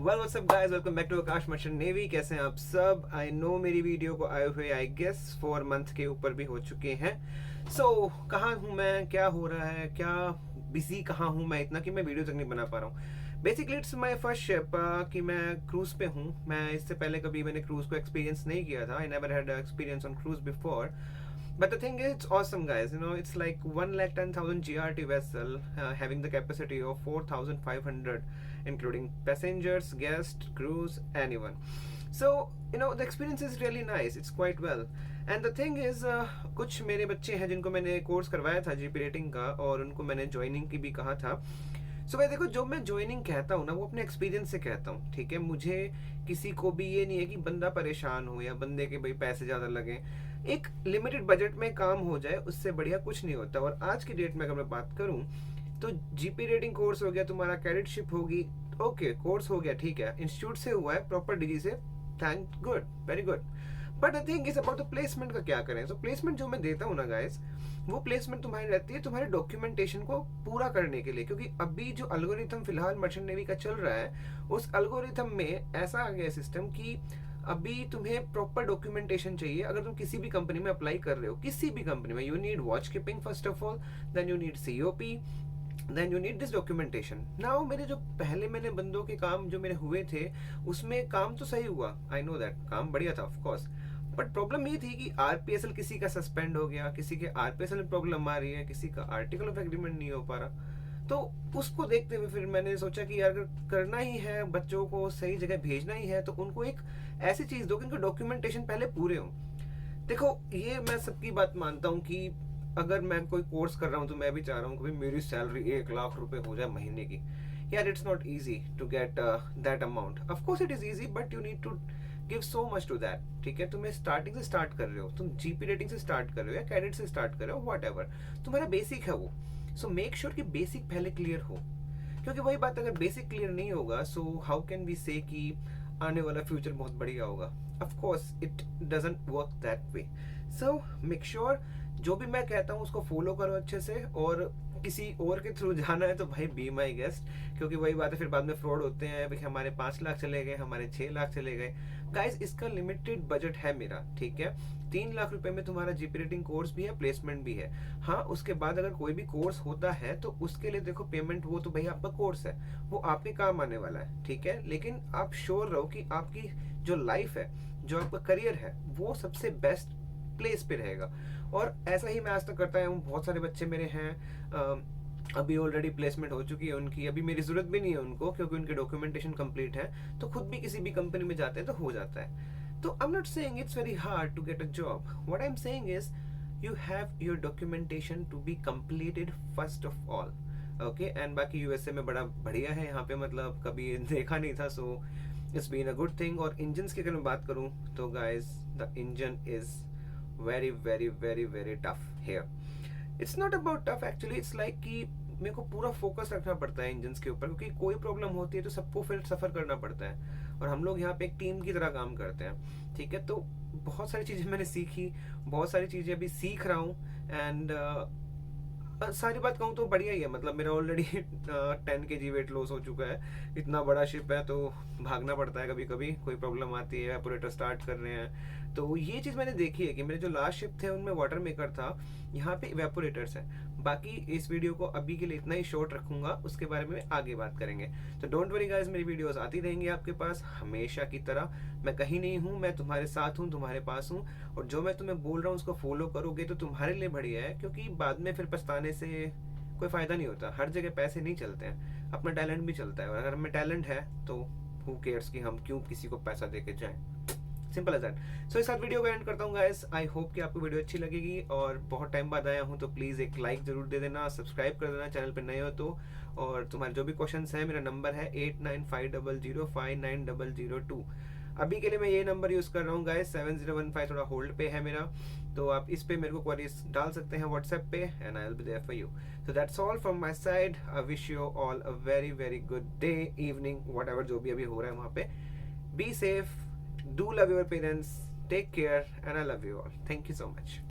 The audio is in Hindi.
Well what's up guys, welcome back to Akash merchant navy. कैसे हैं आप सब? आई नो मेरी वीडियो को आए हुए आई गेस 4 मंथ के ऊपर भी हो चुके हैं। कहाँ हूँ मैं, क्या हो रहा है, क्या बिजी कहाँ हूँ मैं इतना कि मैं वीडियो तक नहीं बना पा रहा हूँ। Basically it's my first ship कि मैं क्रूज पे हूँ। मैं इससे पहले कभी मैंने क्रूज को एक्सपीरियंस नहीं किया था। I never had experience on cruise before. But the thing is, it's awesome, guys. It's like 1,10,000 GRT vessel having the capacity of 4,500, including passengers, guests, crews, anyone. The experience is really nice. It's quite well. And the thing is, कुछ मेरे बच्चे हैं जिनको मैंने कोर्स करवाया था जीपी रेटिंग का, और उनको मैंने ज्वाइनिंग की भी कहा था। भाई देखो, जो मैं ज्वाइनिंग कहता हूँ ना, वो अपने एक्सपीरियंस से कहता हूँ, ठीक है। मुझे किसी को भी ये नहीं है कि बंदा परेशान हो या बंदे के भाई पैसे ज़्यादा लगे। एक लिमिटेड बजट में काम हो जाए, उससे बढ़िया कुछ नहीं होता। और आज की डेट में अगर मैं बात करूँ तो जीपी रेटिंग कोर्स हो गया, तुम्हारा कैडेटशिप होगी, ओके कोर्स हो गया, ठीक है, इंस्टीट्यूट से हुआ है, प्रॉपर डिग्री से, thank good, very good. But I think is about the placement का क्या करें। प्लेसमेंट जो मैं देता हूँ ना गाइस, वो प्लेसमेंट तुम्हारी रहती है तुम्हारे डॉक्यूमेंटेशन को पूरा करने के लिए। क्योंकि अभी जो अल्गोरिथम फिलहाल मर्चेंट नेवी का चल रहा है, उस अल्गोरिथम में ऐसा आ गया सिस्टम कि अभी तुम्हें प्रॉपर डॉक्यूमेंटेशन चाहिए। अगर तुम किसी भी कंपनी में अप्लाई कर रहे हो, किसी भी कंपनी में, you need watch keeping first of all, then you need COP, then you need this documentation. Now मेरे जो पहले मैंने बंदों के काम जो मेरे हुए थे, उसमें काम तो सही हुआ, आई नो दैट, काम बढ़िया था ऑफ कोर्स। बट प्रॉब्लम ये थी कि RPSL किसी का सस्पेंड हो गया, किसी के RPSL में प्रॉब्लम आ रही है, किसी का आर्टिकल ऑफ एग्रीमेंट नहीं हो पा रहा। तो उसको देखते हुए फिर मैंने सोचा कि यार, अगर करना ही है, बच्चों को सही जगह भेजना ही है, तो उनको एक ऐसी चीज दो कि उनके डॉक्यूमेंटेशन पहले पूरे हों। देखो, ये मैं सबकी बात मानता हूँ कि अगर मैं कोई कोर्स कर रहा हूँ तो मैं भी चाह रहा हूँ कि मेरी सैलरी 1 लाख रुपए हो जाए महीने की। यार, it's not easy to get that amount. Of course it is easy, but you need to give so much to that, ठीक है। तुम्हें स्टार्टिंग से स्टार्ट कर रहे हो, तुम जीपी रेटिंग से स्टार्ट कर रहे हो या कैडेट से स्टार्ट कर रहे हो, वॉट एवर तुम्हारा बेसिक है वो। मेक श्योर कि बेसिक पहले क्लियर हो। क्योंकि वही बात, अगर बेसिक क्लियर नहीं होगा, सो हाउ कैन वी से कि आने वाला फ्यूचर बहुत बढ़िया होगा। Of course it doesn't work that way. Make sure जो भी मैं कहता हूँ उसको फॉलो करो अच्छे से। और किसी और के थ्रू जाना है तो भाई बी माई गेस्ट। क्योंकि वही बात है, फिर बाद में फ्रॉड होते हैं, भाई हमारे 5 लाख चले गए, हमारे 6 लाख चले गए। गाइस, इसका लिमिटेड बजट है मेरा, ठीक है। 3 लाख रुपए में तुम्हारा जीपी रेटिंग कोर्स भी है, प्लेसमेंट भी है। हाँ, उसके बाद अगर कोई भी कोर्स होता है तो उसके लिए देखो पेमेंट, वो तो भाई आपका कोर्स है, वो आपके काम आने वाला है, ठीक है। लेकिन आप श्योर रहो कि आपकी जो लाइफ है, जो आपका करियर है, वो सबसे बेस्ट प्लेस पे रहेगा। और ऐसा ही मैं आज तक करता हूँ। बहुत सारे बच्चे मेरे हैं, अभी ऑलरेडी प्लेसमेंट हो चुकी है उनकी, अभी मेरी जरूरत भी नहीं है उनको, क्योंकि उनके डॉक्यूमेंटेशन कंप्लीट है, तो खुद भी किसी भी कंपनी में जाते हैं तो हो जाता है। तो I am not saying it's very hard to get a job. What I am saying is you have your documentation to be completed first of all, okay. And बाकी USA में बड़ा बढ़िया है, यहाँ पे मतलब कभी देखा नहीं था, so it's been a good thing. और इंजन की अगर मैं बात करूँ तो guys, the engine is very very very very tough here. It's not about tough actually, it's like कि मेरे को पूरा फोकस रखना पड़ता है इंजन्स के ऊपर, क्योंकि कोई प्रॉब्लम होती है तो सबको फिर सफर करना पड़ता है। और हम लोग यहाँ पे एक टीम की तरह काम करते हैं, ठीक है। तो बहुत सारी चीज़ें मैंने सीखी, बहुत सारी चीज़ें अभी सीख रहा हूँ। एंड सारी बात कहूँ तो बढ़िया ही है। मतलब मेरा ऑलरेडी 10 kg वेट लॉस हो चुका है। इतना बड़ा शिप है तो भागना पड़ता है, कभी कभी कोई प्रॉब्लम आती है, एपोरेटर स्टार्ट कर रहे हैं। तो ये चीज़ मैंने देखी है कि मेरे जो लास्ट शिप थे उनमें वाटर मेकर था, यहाँ पे इवेपोरेटर्स हैं। बाकी इस वीडियो को अभी के लिए इतना ही शॉर्ट रखूंगा, उसके बारे में आगे बात करेंगे। तो डोंट वरी गाइस, मेरी वीडियोस आती रहेंगी आपके पास हमेशा की तरह। मैं कहीं नहीं हूँ, मैं तुम्हारे साथ हूँ, तुम्हारे पास हूँ। और जो मैं तुम्हें बोल रहा हूँ उसको फॉलो करोगे तो तुम्हारे लिए बढ़िया है, क्योंकि बाद में फिर पछताने से कोई फायदा नहीं होता। हर जगह पैसे नहीं चलते हैं, अपना टैलेंट भी चलता है। और अगर हमें टैलेंट है तो हु केयर्स कि हम क्यों किसी को पैसा दे के जाएं। Simple as that. इस साथ वीडियो को एंड करता हूँ गाइस। आई होप कि आपको वीडियो अच्छी लगेगी, और बहुत टाइम बाद आया हूँ तो प्लीज़ एक लाइक जरूर दे देना, सब्सक्राइब कर देना चैनल पर नए हो तो। और तुम्हारे जो भी क्वेश्चंस हैं, मेरा नंबर है 8950059002। अभी के लिए मैं ये नंबर यूज़ कर रहा हूँ गाइस, 7015 थोड़ा होल्ड पे है मेरा, तो आप इस पे मेरे को क्वेरीज डाल सकते हैं व्हाट्सएप पे, and I will be there for you. So that's all from my side. I wish you all a very very good day, evening, whatever जो भी अभी हो रहा है वहाँ पे। Be safe, do love your parents, take care, and I love you all. Thank you so much.